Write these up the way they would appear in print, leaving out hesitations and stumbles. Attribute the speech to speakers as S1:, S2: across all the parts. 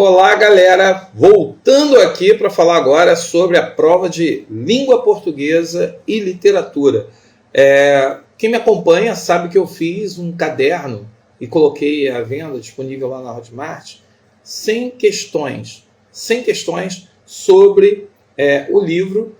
S1: Olá, galera! Voltando aqui para falar agora sobre a prova de língua portuguesa e literatura. Quem me acompanha sabe que eu fiz um caderno e coloquei à venda, disponível lá na Hotmart, 100 questões sobre o livro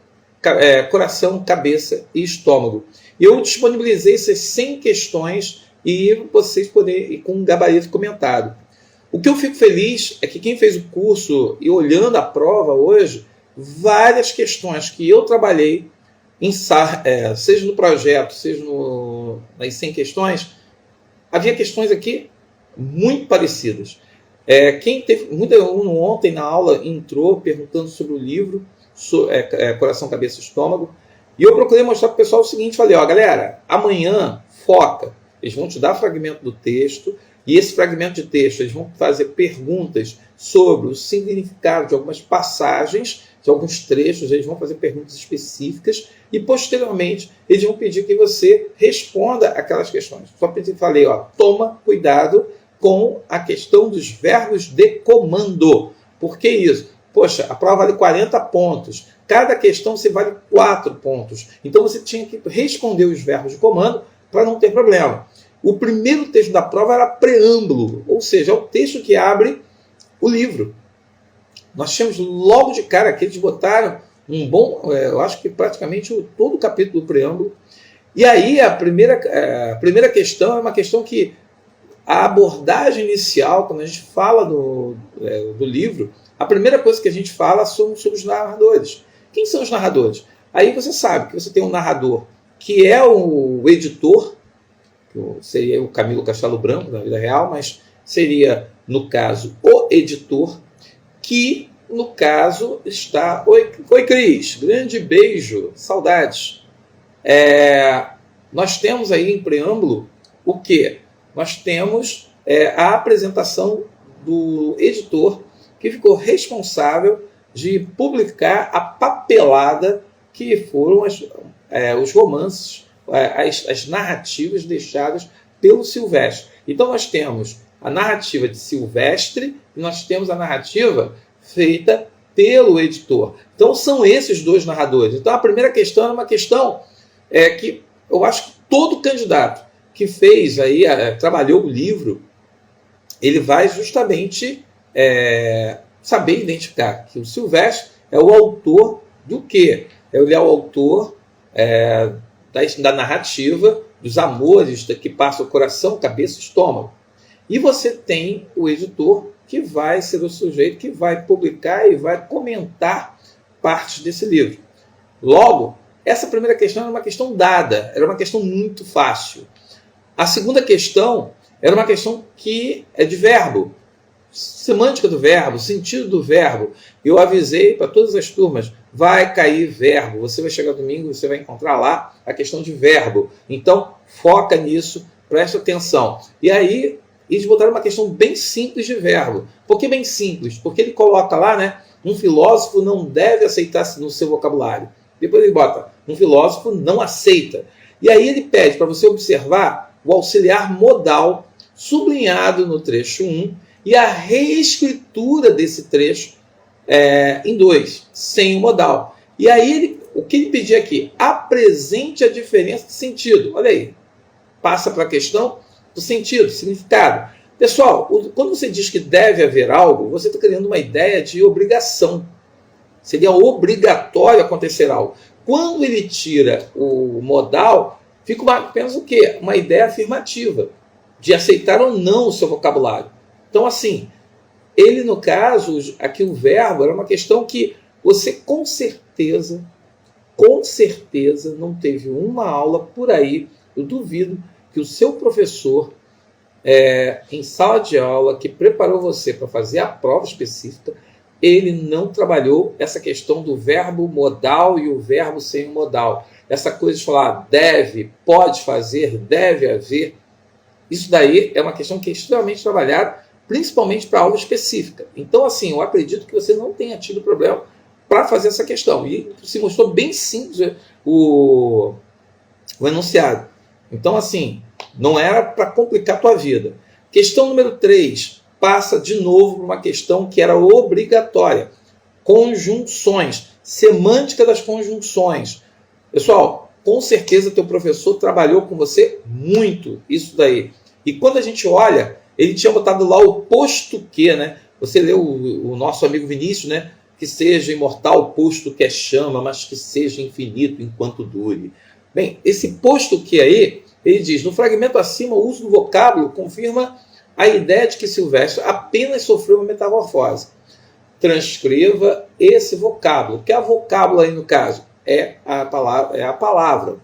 S1: Coração, Cabeça e Estômago. Eu disponibilizei essas 100 questões e vocês poderem ir com um gabarito comentado. O que eu fico feliz é que quem fez o curso e olhando a prova hoje, várias questões que eu trabalhei, seja no projeto, seja nas 100 questões, havia questões aqui muito parecidas. Quem teve muito aluno ontem na aula entrou perguntando sobre o livro Coração, Cabeça e Estômago, e eu procurei mostrar para o pessoal o seguinte, falei, ó, galera, amanhã foca, eles vão te dar fragmento do texto, e esse fragmento de texto, eles vão fazer perguntas sobre o significado de algumas passagens, de alguns trechos, eles vão fazer perguntas específicas e, posteriormente, eles vão pedir que você responda aquelas questões. Só falei, ó, toma cuidado com a questão dos verbos de comando. Por que isso? Poxa, a prova vale 40 pontos. Cada questão se vale 4 pontos. Então, você tinha que responder os verbos de comando para não ter problema. O primeiro texto da prova era preâmbulo, ou seja, é o texto que abre o livro. Nós tínhamos logo de cara que eles botaram eu acho que praticamente todo o capítulo do preâmbulo. E aí a primeira questão é uma questão que a abordagem inicial, quando a gente fala do livro, a primeira coisa que a gente fala são sobre os narradores. Quem são os narradores? Aí você sabe que você tem um narrador que é o editor, seria o Camilo Castelo Branco, na vida real, mas seria, no caso, o editor, que, no caso, está... Oi, Cris, grande beijo, saudades. Nós temos aí em preâmbulo o quê? Nós temos a apresentação do editor, que ficou responsável de publicar a papelada que foram os romances, as narrativas deixadas pelo Silvestre. Então nós temos a narrativa de Silvestre e nós temos a narrativa feita pelo editor. Então são esses dois narradores. Então a primeira questão é uma questão que eu acho que todo candidato que fez aí, trabalhou o livro, ele vai justamente saber identificar que o Silvestre é o autor do quê? Ele é o autor da narrativa, dos amores que passa o coração, cabeça e estômago. E você tem o editor, que vai ser o sujeito que vai publicar e vai comentar partes desse livro. Logo, essa primeira questão era uma questão dada, era uma questão muito fácil. A segunda questão era uma questão que é de verbo, semântica do verbo, sentido do verbo. Eu avisei para todas as turmas, vai cair verbo. Você vai chegar domingo, você vai encontrar lá a questão de verbo. Então, foca nisso, presta atenção. E aí, eles botaram uma questão bem simples de verbo. Por que bem simples? Porque ele coloca lá, né, um filósofo não deve aceitar no seu vocabulário. Depois ele bota, um filósofo não aceita. E aí ele pede para você observar o auxiliar modal sublinhado no trecho 1, e a reescritura desse trecho em 2, sem o modal. E aí, o que ele pedia aqui? Apresente a diferença de sentido. Olha aí, passa para a questão do sentido, significado. Pessoal, quando você diz que deve haver algo, você está criando uma ideia de obrigação. Seria obrigatório acontecer algo. Quando ele tira o modal, fica apenas o quê? Uma ideia afirmativa, de aceitar ou não o seu vocabulário. Então, assim, ele, no caso, aqui o verbo era uma questão que você com certeza não teve uma aula por aí, eu duvido que o seu professor, em sala de aula, que preparou você para fazer a prova específica, ele não trabalhou essa questão do verbo modal e o verbo sem o modal. Essa coisa de falar deve, pode fazer, deve haver, isso daí é uma questão que é extremamente trabalhada, principalmente para aula específica. Então, assim, eu acredito que você não tenha tido problema para fazer essa questão. E se mostrou bem simples o enunciado. Então, assim, não era para complicar a tua vida. Questão número 3. passa de novo para uma questão que era obrigatória. Conjunções, semântica das conjunções. Pessoal, com certeza teu professor trabalhou com você muito isso daí. E quando a gente olha, ele tinha botado lá o posto que, né? Você leu o nosso amigo Vinícius, né? Que seja imortal, posto que é chama, mas que seja infinito enquanto dure. Bem, esse posto que aí, ele diz, no fragmento acima, o uso do vocábulo confirma a ideia de que Silvestre apenas sofreu uma metamorfose. Transcreva esse vocábulo. O que é vocábulo aí no caso? É a palavra.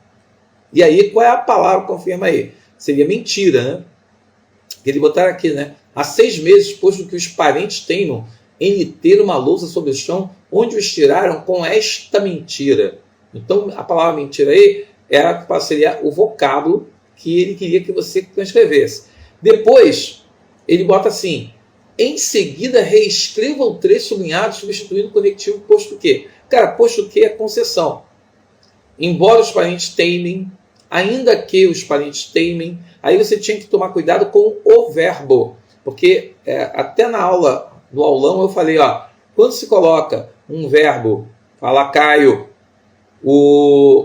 S1: E aí, qual é a palavra? Confirma aí. Seria mentira, né? Ele botaram aqui, né? Há 6 meses, posto que os parentes teimam em lhe ter uma lousa sobre o chão, onde os tiraram com esta mentira. Então, a palavra mentira aí seria o vocábulo que ele queria que você transcrevesse. Depois, ele bota assim, em seguida, reescreva o trecho sublinhado, substituindo o conectivo posto que. Cara, posto que é concessão. Embora os parentes teimem, ainda que os parentes teimem, aí você tinha que tomar cuidado com o verbo. Porque até na aula, no aulão, eu falei, ó, quando se coloca um verbo, fala Caio,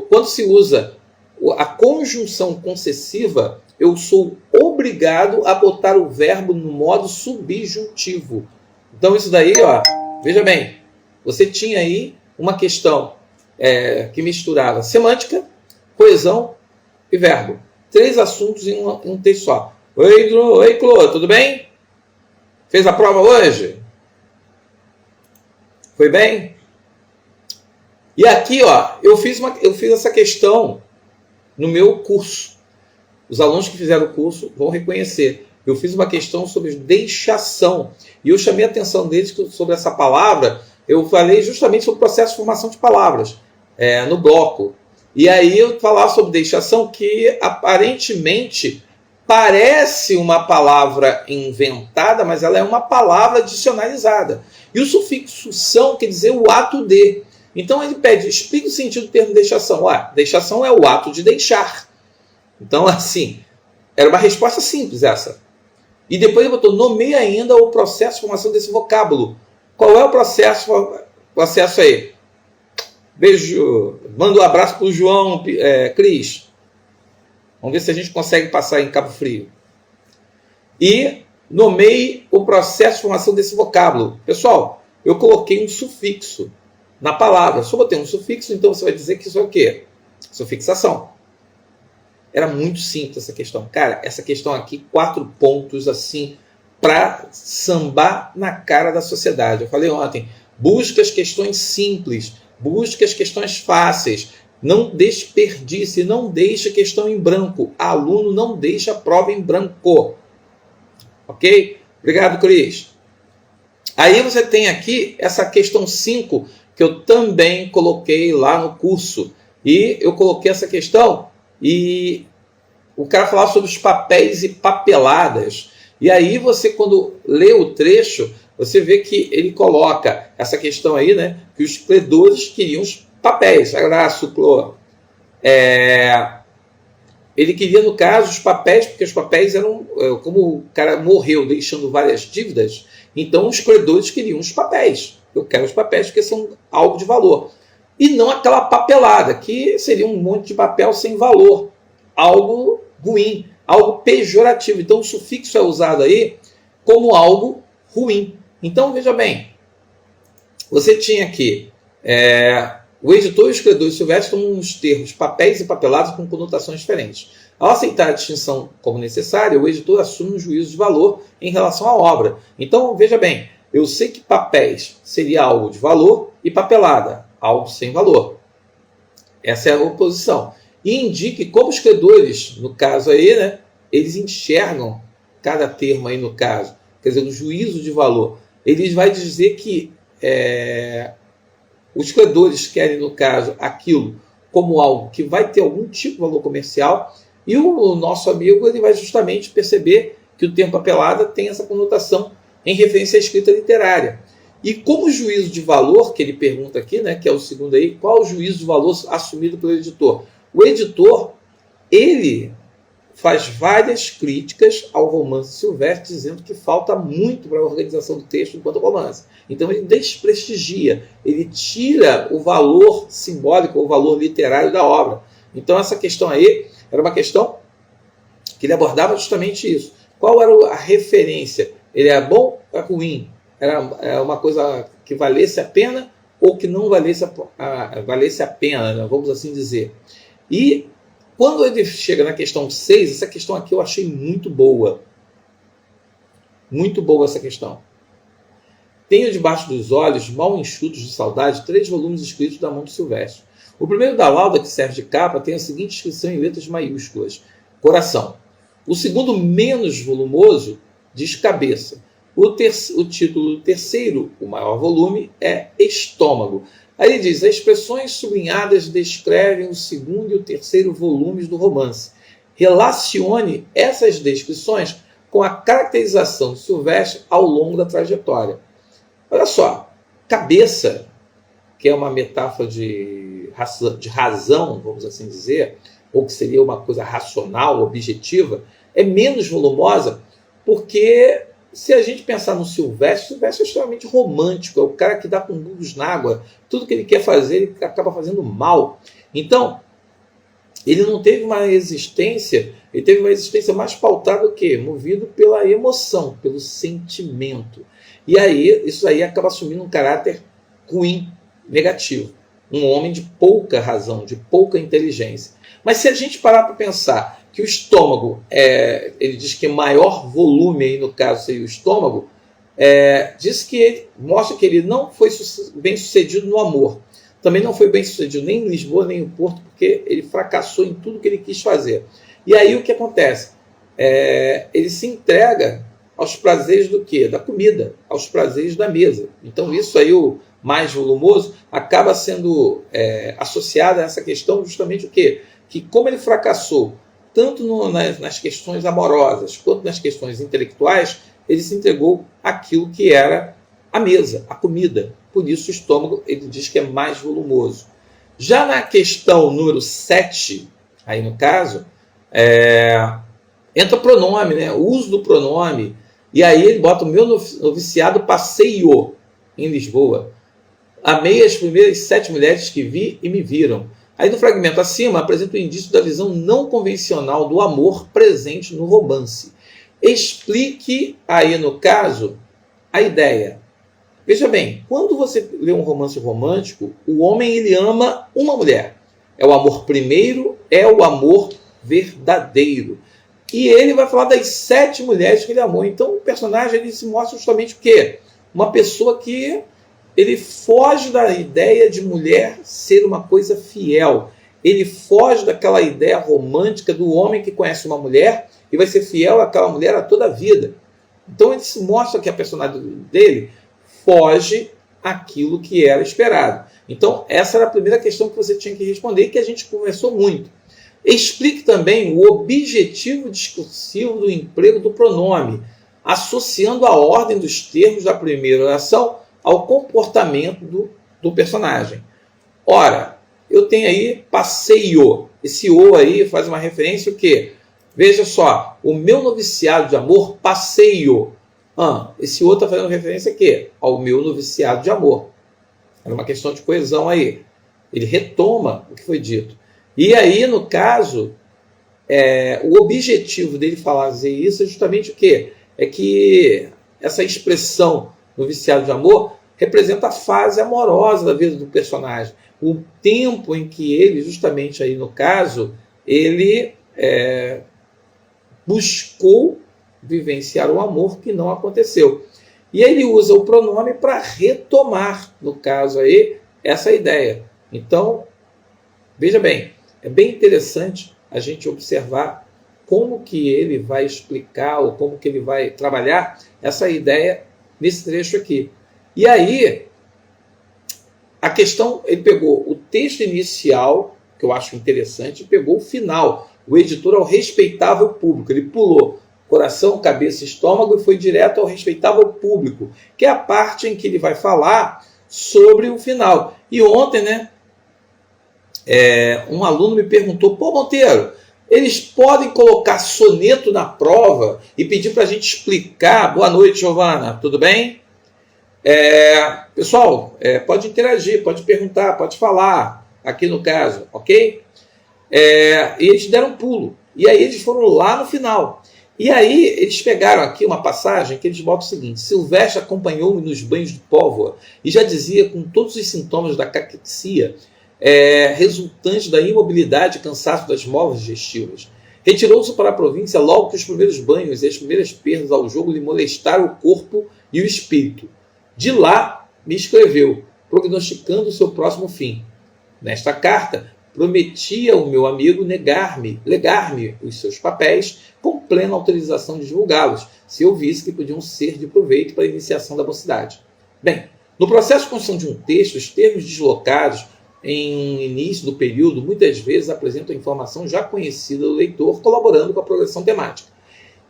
S1: quando se usa a conjunção concessiva, eu sou obrigado a botar o verbo no modo subjuntivo. Então isso daí, ó, veja bem, você tinha aí uma questão que misturava semântica, coesão e verbo. 3 assuntos em um texto só. Oi, Clô, tudo bem? Fez a prova hoje? Foi bem? E aqui, ó, eu fiz essa questão no meu curso. Os alunos que fizeram o curso vão reconhecer. Eu fiz uma questão sobre deixação. E eu chamei a atenção deles sobre essa palavra. Eu falei justamente sobre o processo de formação de palavras no bloco. E aí eu falava sobre deixação, que aparentemente parece uma palavra inventada, mas ela é uma palavra dicionarizada. E o sufixo são quer dizer o ato de. Então ele pede, explica o sentido do termo deixação. Deixação é o ato de deixar. Então, assim, era uma resposta simples essa. E depois ele botou, nomeia ainda o processo de formação desse vocábulo. Qual é o processo aí? Beijo, manda um abraço para o João, Cris. Vamos ver se a gente consegue passar em Cabo Frio. E nomeie o processo de formação desse vocábulo. Pessoal, eu coloquei um sufixo na palavra. Se eu botei um sufixo, então você vai dizer que isso é o quê? Sufixação. Era muito simples essa questão. Cara, essa questão aqui, 4 pontos assim, para sambar na cara da sociedade. Eu falei ontem, busca as questões simples, busca as questões fáceis, não desperdice, não deixe questão em branco. Aluno não deixa a prova em branco. Ok? Obrigado, Cris. Aí você tem aqui essa questão 5, que eu também coloquei lá no curso. E eu coloquei essa questão e o cara falava sobre os papéis e papeladas. E aí você, quando lê o trecho, você vê que ele coloca essa questão aí, né? Que os credores queriam os papéis. Abraço, Clô. Ele queria, no caso, os papéis, porque os papéis eram, como o cara morreu deixando várias dívidas, então os credores queriam os papéis. Eu quero os papéis porque são algo de valor. E não aquela papelada, que seria um monte de papel sem valor. Algo ruim, algo pejorativo. Então o sufixo é usado aí como algo ruim. Então veja bem, você tinha aqui o editor e os credores silvestres tomam uns termos, papéis e papeladas com conotações diferentes. Ao aceitar a distinção como necessária, o editor assume um juízo de valor em relação à obra. Então veja bem, eu sei que papéis seria algo de valor e papelada, algo sem valor. Essa é a oposição. E indique como os credores, no caso aí, né, eles enxergam cada termo aí no caso. Quer dizer, no juízo de valor. Ele vai dizer que os credores querem, no caso, aquilo como algo que vai ter algum tipo de valor comercial, e o nosso amigo ele vai justamente perceber que o termo papelada tem essa conotação em referência à escrita literária. E como juízo de valor, que ele pergunta aqui, né, que é o segundo aí, qual o juízo de valor assumido pelo editor? O editor, ele faz várias críticas ao romance Silvestre, dizendo que falta muito para a organização do texto enquanto romance. Então ele desprestigia, ele tira o valor simbólico, o valor literário da obra. Então essa questão aí era uma questão que ele abordava justamente isso. Qual era a referência? Ele era bom ou ruim? Era uma coisa que valesse a pena ou que não valesse a pena, né? Vamos assim dizer. E quando ele chega na questão 6, essa questão aqui eu achei muito boa. Muito boa essa questão. Tenho debaixo dos olhos, mal enxutos de saudade, 3 volumes escritos da mão do Silvestre. O primeiro da lauda, que serve de capa, tem a seguinte inscrição em letras maiúsculas: coração. O segundo, menos volumoso, diz cabeça. O título do terceiro, o maior volume, é estômago. Aí ele diz: as expressões sublinhadas descrevem o segundo e o terceiro volumes do romance. Relacione essas descrições com a caracterização de Silvestre ao longo da trajetória. Olha só, cabeça, que é uma metáfora de razão, vamos assim dizer, ou que seria uma coisa racional, objetiva, é menos volumosa, porque se a gente pensar no Silvestre, Silvestre é extremamente romântico, é o cara que dá com burros na água, tudo que ele quer fazer, ele acaba fazendo mal. Então, ele não teve uma existência, ele teve uma existência mais pautada o quê? Movido pela emoção, pelo sentimento. E aí, isso aí acaba assumindo um caráter ruim, negativo. Um homem de pouca razão, de pouca inteligência. Mas se a gente parar para pensar que o estômago, ele diz que maior volume, aí no caso seria o estômago, diz que ele mostra que ele não foi bem sucedido no amor. Também não foi bem sucedido nem em Lisboa, nem em Porto, porque ele fracassou em tudo que ele quis fazer. E aí o que acontece? Ele se entrega aos prazeres do quê? Da comida, aos prazeres da mesa. Então isso aí, o mais volumoso, acaba sendo associado a essa questão justamente o quê? Que como ele fracassou tanto nas questões amorosas quanto nas questões intelectuais, ele se entregou àquilo que era a mesa, a comida. Por isso o estômago, ele diz que é mais volumoso. Já na questão número 7, aí no caso, entra o pronome, né? O uso do pronome. E aí ele bota: o meu noviciado passeio em Lisboa. Amei as primeiras 7 mulheres que vi e me viram. Aí no fragmento acima apresenta o indício da visão não convencional do amor presente no romance. Explique aí no caso a ideia. Veja bem, quando você lê um romance romântico, o homem ele ama uma mulher. É o amor primeiro, é o amor verdadeiro. E ele vai falar das 7 mulheres que ele amou. Então o personagem ele se mostra justamente o quê? Uma pessoa que ele foge da ideia de mulher ser uma coisa fiel. Ele foge daquela ideia romântica do homem que conhece uma mulher e vai ser fiel àquela mulher a toda a vida. Então ele se mostra que a personagem dele foge àquilo que era esperado. Então essa era a primeira questão que você tinha que responder e que a gente conversou muito. Explique também o objetivo discursivo do emprego do pronome, associando a ordem dos termos da primeira oração ao comportamento do personagem. Ora, eu tenho aí passeio. Esse o aí faz uma referência o quê? Veja só, o meu noviciado de amor, passeio. Esse o está fazendo referência a quê? Ao meu noviciado de amor. É uma questão de coesão aí. Ele retoma o que foi dito. E aí, no caso, o objetivo dele fazer isso é justamente o quê? É que essa expressão noviciado de amor representa a fase amorosa da vida do personagem. O tempo em que ele, justamente aí no caso, ele buscou vivenciar o amor que não aconteceu. E ele usa o pronome para retomar, no caso aí, essa ideia. Então, veja bem, é bem interessante a gente observar como que ele vai explicar ou como que ele vai trabalhar essa ideia nesse trecho aqui. E aí, a questão, ele pegou o texto inicial, que eu acho interessante, e pegou o final, o editor ao respeitável público. Ele pulou coração, cabeça, estômago e foi direto ao respeitável público, que é a parte em que ele vai falar sobre o final. E ontem, né, um aluno me perguntou: pô, Monteiro, Eles podem colocar soneto na prova e pedir para a gente explicar. Boa noite, Giovana, tudo bem? Pessoal, pode interagir, pode perguntar, pode falar, aqui no caso, ok? E eles deram um pulo. E aí eles foram lá no final. E aí eles pegaram aqui uma passagem que eles botam o seguinte: Silvestre acompanhou-me nos banhos de Póvoa e já dizia com todos os sintomas da caquexia, resultante da imobilidade e cansaço das molas digestivas. Retirou-se para a província logo que os primeiros banhos e as primeiras perdas ao jogo lhe molestaram o corpo e o espírito. De lá me escreveu, prognosticando o seu próximo fim. Nesta carta, prometia ao meu amigo legar-me os seus papéis com plena autorização de divulgá-los, se eu visse que podiam ser de proveito para a iniciação da mocidade. Bem, no processo de construção de um texto, os termos deslocados em início do período muitas vezes apresentam informação já conhecida do leitor, colaborando com a progressão temática.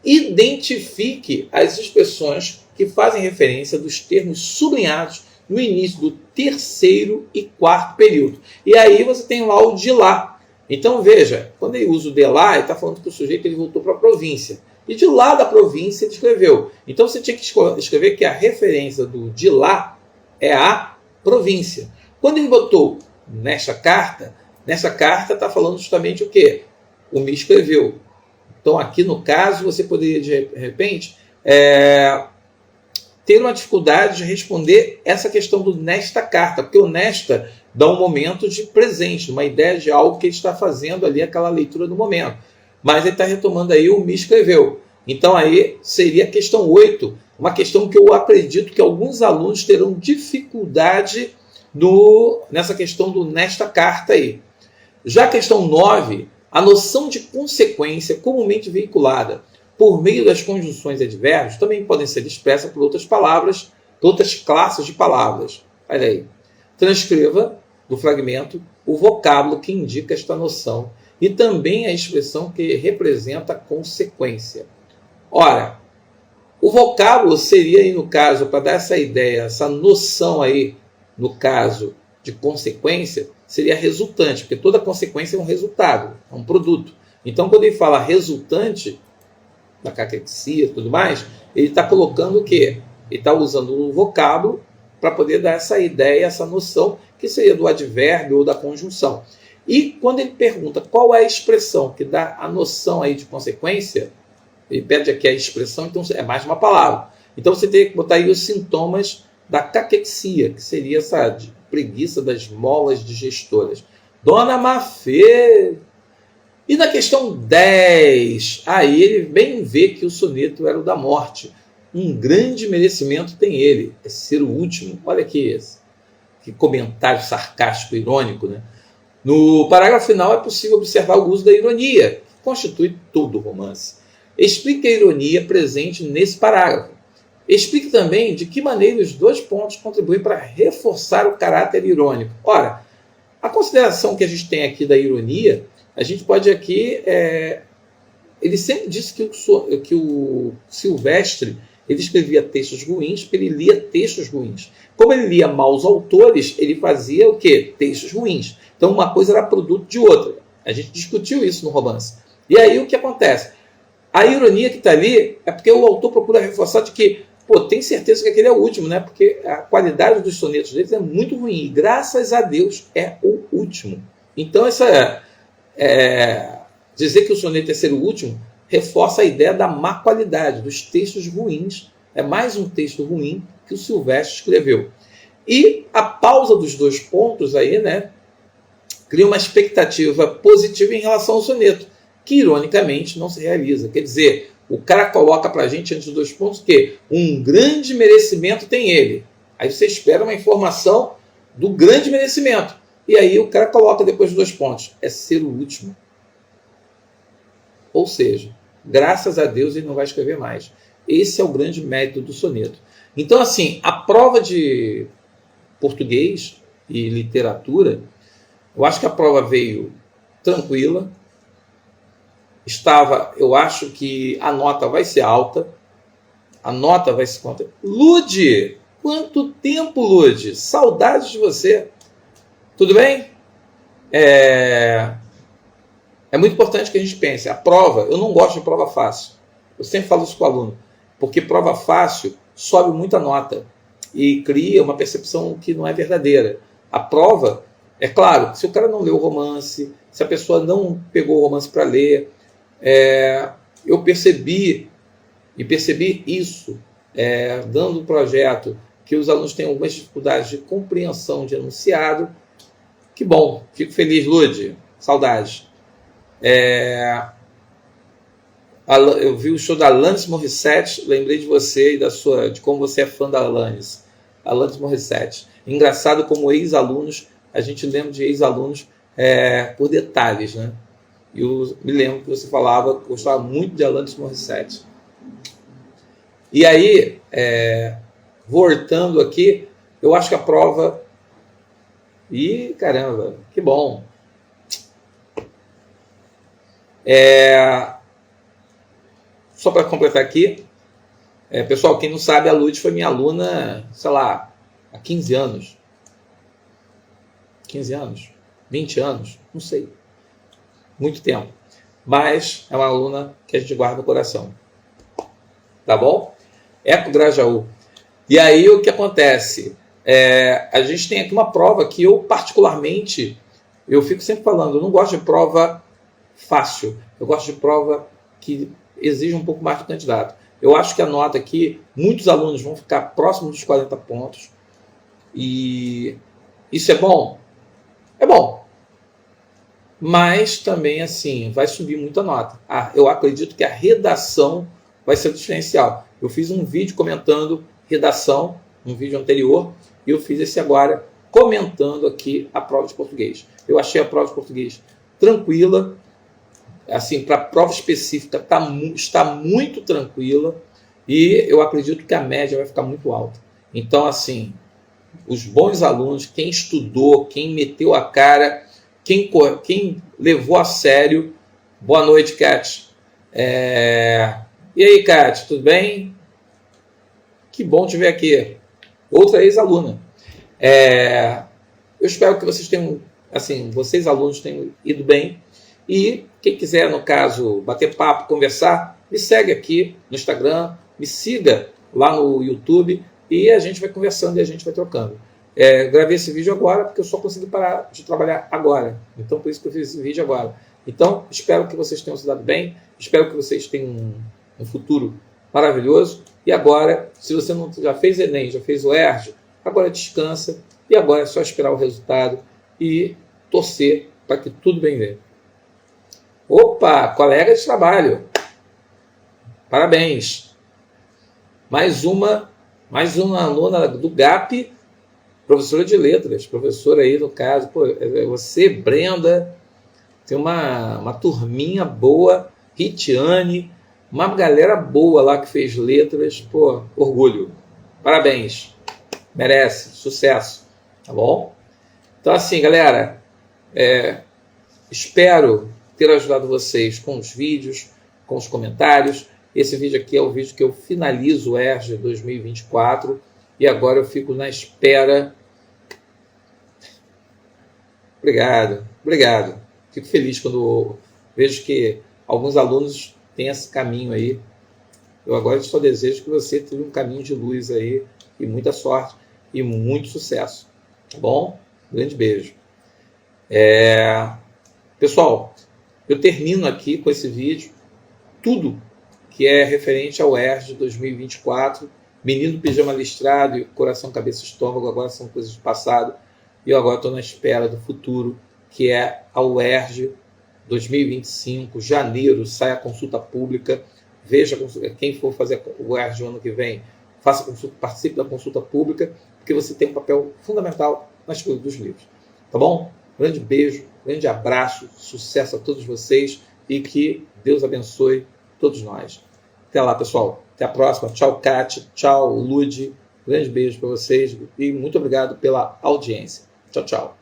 S1: Identifique as expressões que fazem referência dos termos sublinhados no início do terceiro e quarto período. E aí você tem lá o de lá. Então veja, quando ele usa o de lá, ele está falando que o sujeito ele voltou para a província. E de lá da província ele escreveu. Então você tinha que escrever que a referência do de lá é a província. Quando ele botou nessa carta está falando justamente o quê? O me escreveu. Então aqui no caso você poderia de repente ter uma dificuldade de responder essa questão do nesta carta, porque o nesta dá um momento de presente, uma ideia de algo que ele está fazendo ali, aquela leitura do momento. Mas ele está retomando aí o me escreveu. Então aí seria a questão 8, uma questão que eu acredito que alguns alunos terão dificuldade nessa questão do nesta carta aí. Já a questão 9, a noção de consequência comumente veiculada por meio das conjunções advérbios também podem ser expressas por outras palavras, por outras classes de palavras. Olha aí. Transcreva do fragmento o vocábulo que indica esta noção e também a expressão que representa a consequência. Ora, o vocábulo seria aí no caso, para dar essa ideia, essa noção aí, no caso de consequência, seria resultante, porque toda consequência é um resultado, é um produto. Então, quando ele fala resultante da caquexia e tudo mais, ele está colocando o quê? Ele está usando o vocábulo para poder dar essa ideia, essa noção, que seria do advérbio ou da conjunção. E quando ele pergunta qual é a expressão que dá a noção aí de consequência, ele pede aqui a expressão, então é mais uma palavra. Então você tem que botar aí os sintomas da caquexia, que seria essa preguiça das molas digestoras. Dona Mafê! E na questão 10, aí ele bem vê que o soneto era o da morte. Um grande merecimento tem ele, é ser o último. Olha aqui que comentário sarcástico, irônico, né? No parágrafo final é possível observar o uso da ironia, que constitui todo o romance. Explique a ironia presente nesse parágrafo. Explique também de que maneira os dois pontos contribuem para reforçar o caráter irônico. Ora, a consideração que a gente tem aqui da ironia, a gente pode aqui... ele sempre disse que o Silvestre ele escrevia textos ruins porque ele lia textos ruins. Como ele lia maus autores, ele fazia o quê? Textos ruins. Então uma coisa era produto de outra. A gente discutiu isso no romance. E aí o que acontece? A ironia que está ali é porque o autor procura reforçar de que tem certeza que aquele é o último, né? Porque a qualidade dos sonetos deles é muito ruim. E graças a Deus é o último. Então dizer que o soneto é ser o último reforça a ideia da má qualidade, dos textos ruins. É mais um texto ruim que o Silvestre escreveu. E a pausa dos dois pontos aí, né, cria uma expectativa positiva em relação ao soneto, que ironicamente não se realiza. Quer dizer, o cara coloca para a gente antes dos dois pontos que um grande merecimento tem ele. Aí você espera uma informação do grande merecimento. E aí o cara coloca depois dos dois pontos. É ser o último. Ou seja, graças a Deus ele não vai escrever mais. Esse é o grande mérito do soneto. Então, assim, a prova de português e literatura, eu acho que a prova veio tranquila. Eu acho que a nota vai ser alta. A nota vai se contar. Lude! Quanto tempo, Lude? Saudades de você. Tudo bem? é muito importante que a gente pense, a prova, eu não gosto de prova fácil. Eu sempre falo isso com o aluno, porque prova fácil sobe muita nota e cria uma percepção que não é verdadeira. A prova, é claro, se o cara não leu o romance, se a pessoa não pegou o romance para ler, eu percebi isso, dando o projeto, que os alunos têm algumas dificuldades de compreensão de enunciado. Que bom, fico feliz, Lud, saudades. Eu vi o show da Alanis Morissette, lembrei de você e de como você é fã da Alanis Morissette. Engraçado como ex-alunos, a gente lembra de ex-alunos por detalhes, né? Eu me lembro que você falava que gostava muito de Alanis Morissette. E aí, voltando aqui, eu acho que a prova... Ih, caramba, que bom! Só para completar aqui, pessoal, quem não sabe, a Lud foi minha aluna, sei lá, há 15 anos. 15 anos? 20 anos? Não sei. Muito tempo. Mas é uma aluna que a gente guarda no coração. Tá bom? Eco Grajaú. E aí o que acontece? A gente tem aqui uma prova que eu particularmente, eu fico sempre falando, eu não gosto de prova fácil. Eu gosto de prova que exige um pouco mais do candidato. Eu acho que a nota aqui, muitos alunos vão ficar próximos dos 40 pontos. E isso é bom? É bom. Mas também, assim, vai subir muita nota. Eu acredito que a redação vai ser o diferencial. Eu fiz um vídeo comentando redação, um vídeo anterior, e eu fiz esse agora comentando aqui a prova de português. Eu achei a prova de português tranquila, assim, para a prova específica está muito tranquila, e eu acredito que a média vai ficar muito alta. Então, assim, os bons alunos, quem estudou, quem meteu a cara, quem levou a sério. Boa noite, Kat. E aí, Kat, tudo bem? Que bom te ver aqui. Outra ex-aluna. Eu espero que vocês tenham, assim, vocês alunos tenham ido bem. E quem quiser, no caso, bater papo, conversar, me segue aqui no Instagram, me siga lá no YouTube e a gente vai conversando e a gente vai trocando. Gravei esse vídeo agora porque eu só consegui parar de trabalhar agora. Então, por isso que eu fiz esse vídeo agora. Então, espero que vocês tenham se dado bem, espero que vocês tenham um futuro maravilhoso. E agora, se você não já fez Enem, já fez o ERJ, agora descansa e agora é só esperar o resultado e torcer para que tudo bem venha. Opa, colega de trabalho. Parabéns. Mais uma aluna do GAP, professora de letras, professora aí no caso. Pô, você, Brenda, tem uma turminha boa, Ritiane, uma galera boa lá que fez letras. Pô, orgulho. Parabéns. Merece. Sucesso. Tá bom? Então, assim, galera, espero ter ajudado vocês com os vídeos, com os comentários. Esse vídeo aqui é o vídeo que eu finalizo o ERJ 2024 e agora eu fico na espera. Obrigado. Fico feliz quando vejo que alguns alunos têm esse caminho aí. Eu agora só desejo que você tenha um caminho de luz aí e muita sorte e muito sucesso. Tá bom? Grande beijo. Pessoal, eu termino aqui com esse vídeo tudo que é referente ao ERJ 2024. Menino Pijama Listrado e Coração, Cabeça e Estômago agora são coisas do passado. E eu agora estou na espera do futuro, que é a UERJ 2025, janeiro, sai a consulta pública. Veja, quem for fazer o UERJ no ano que vem, faça consulta, participe da consulta pública, porque você tem um papel fundamental na escolha dos livros. Tá bom? Grande beijo, grande abraço, sucesso a todos vocês e que Deus abençoe todos nós. Até lá, pessoal. Até a próxima. Tchau, Kat. Tchau, Lud. Grande beijo para vocês e muito obrigado pela audiência. Tchau, tchau.